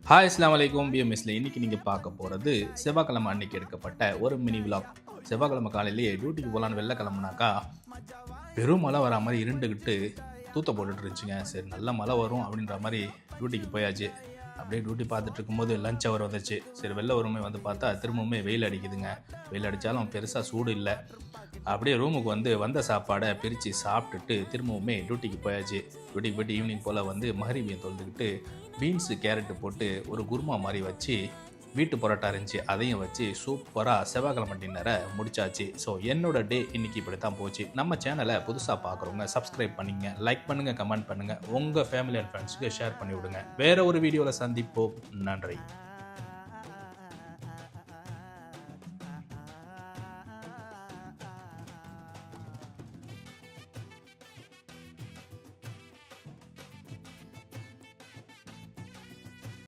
Hi அஸ்ஸலாமு அலைக்கும் பிஎம்எஸ்ல இன்னைக்கு நீங்கள் பார்க்க போகிறது செவ்வாய்க்கிழமை அன்னைக்கு எடுக்கப்பட்ட ஒரு மினி விலாக். செவ்வாய்க்கிழமை காலையிலேயே டியூட்டிக்கு போகலான்னு வெளில கிளம்புனாக்கா பெரும் மழை வர மாதிரி இருண்டுக்கிட்டு தூத்த போட்டுட்டு இருந்துச்சுங்க. சரி நல்ல மழை வரும் அப்படின்ற மாதிரி டியூட்டிக்கு போயாச்சு. அப்படியே டியூட்டி பார்த்துட்டு இருக்கும்போது லஞ்ச் அவர் வந்துச்சு. சரி வெளில வருமே வந்து பார்த்தா திரும்பவுமே வெயில் அடிக்குதுங்க. வெயில் அடித்தாலும் பெருசாக சூடு இல்லை. அப்படியே ரூமுக்கு வந்து வந்த சாப்பாடை பிரித்து சாப்பிட்டுட்டு திரும்பவுமே டியூட்டிக்கு போயாச்சு. டியூட்டிக்கு போய்ட்டு ஈவினிங் போல் வந்து மகரிபியை தொழுதுக்கிட்டு பீன்ஸு கேரட்டு போட்டு ஒரு குருமா மாதிரி வச்சு வீட்டு பரோட்டா இருந்துச்சு, அதையும் வச்சு சூப்பராக செவ்வாய்க்கிழமை டின்னரை முடிச்சாச்சு. ஸோ என்னோட டே இன்னைக்கு இப்படி தான் போச்சு. நம்ம சேனலை புதுசாக பார்க்குறவங்க சப்ஸ்கிரைப் பண்ணிங்க, லைக் பண்ணுங்கள், கமெண்ட் பண்ணுங்கள், உங்கள் ஃபேமிலி அண்ட் ஃப்ரெண்ட்ஸுக்கு ஷேர் பண்ணி விடுங்க. வேறு ஒரு வீடியோவில் சந்திப்போம். நன்றி.